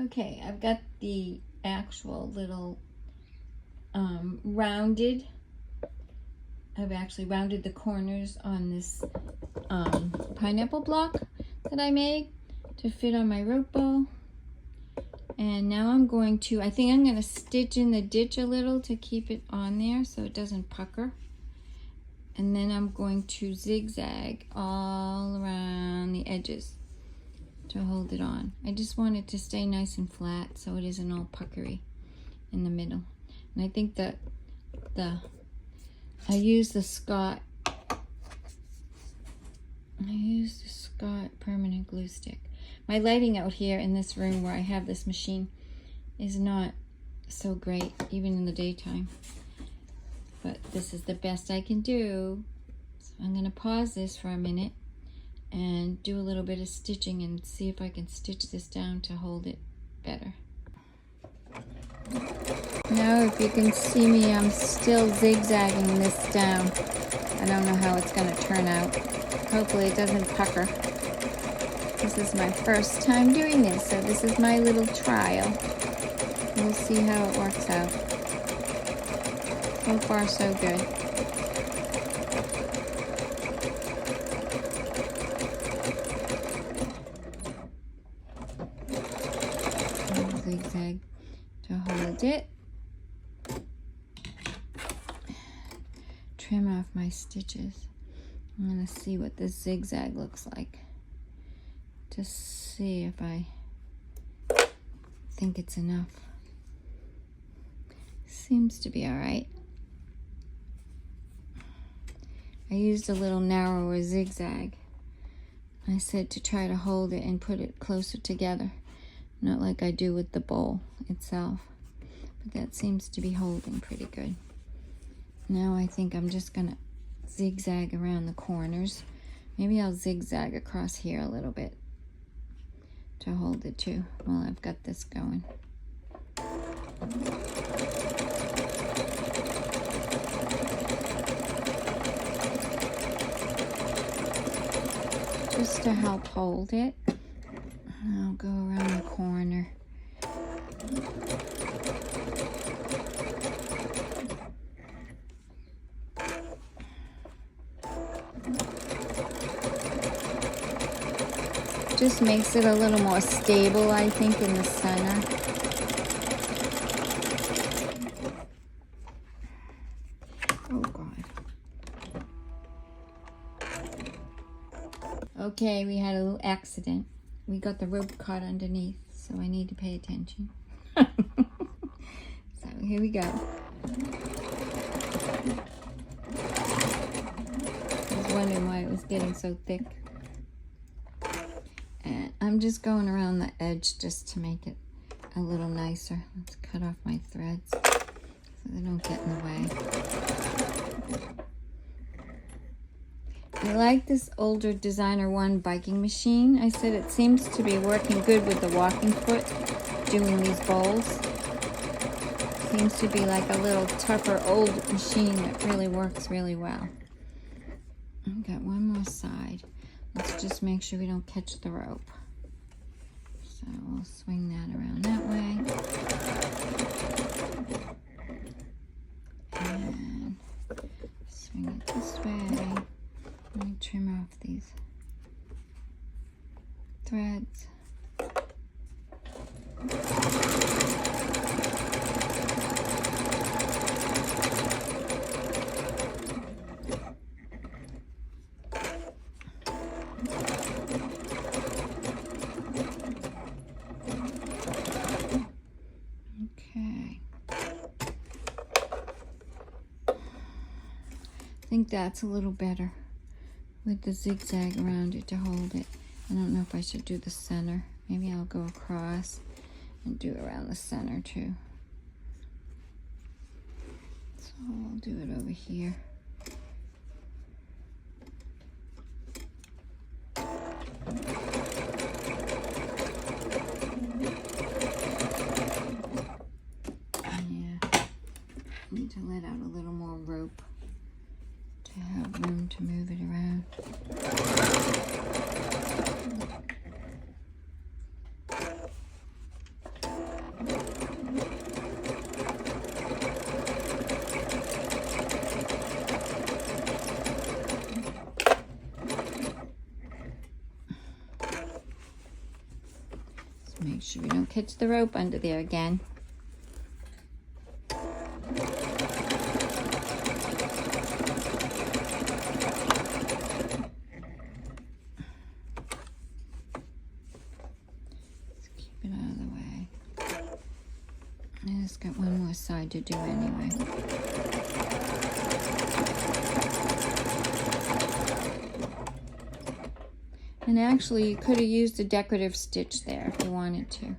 Okay, I've got the actual little rounded. I've actually rounded the corners on this pineapple block that I made to fit on my rope bow. And now I'm going to, I think I'm going to stitch in the ditch a little to keep it on there so it doesn't pucker. And then I'm going to zigzag all around the edges to hold it on. I just want it to stay nice and flat so it isn't all puckery in the middle. And I think that I use the Scott permanent glue stick. My lighting out here in this room where I have this machine is not so great, even in the daytime. But this is the best I can do. So I'm going to pause this for a minute and do a little bit of stitching and see if I can stitch this down to hold it better. Now if you can see me, I'm still zigzagging this down. I don't know how it's going to turn out. Hopefully it doesn't pucker. This is my first time doing this, so this is my little trial. We'll see how it works out. So far, so good. Zigzag to hold it. Trim off my stitches. I'm going to see what this zigzag looks like. To see if I think it's enough. Seems to be all right. I used a little narrower zigzag. I said to try to hold it and put it closer together, not like I do with the bowl itself. But that seems to be holding pretty good. Now I think I'm just gonna zigzag around the corners. Maybe I'll zigzag across here a little bit to hold it too while I've got this going. Just to help hold it, I'll go around the corner. Just makes it a little more stable, I think, in the center. Oh, God. Okay, we had a little accident. We got the rope caught underneath, so I need to pay attention. So here we go. I was wondering why it was getting so thick. And I'm just going around the edge just to make it a little nicer. Let's cut off my threads so they don't get in the way. I like this older Designer One biking machine. I said it seems to be working good with the walking foot, doing these bowls. Seems to be like a little tougher old machine that really works really well. I've got one more side. Let's just make sure we don't catch the rope. So we'll swing that around that way. And swing it this way. Let me trim off these threads. I think that's a little better with the zigzag around it to hold it. I don't know if I should do the center. Maybe I'll go across and do around the center too. So I'll do it over here. Yeah, need to let out a little more rope to have room to move it around. Make sure we don't catch the rope under there again. Let's keep it out of the way. I just got one more side to do anyway. And actually, you could have used a decorative stitch there if you wanted to.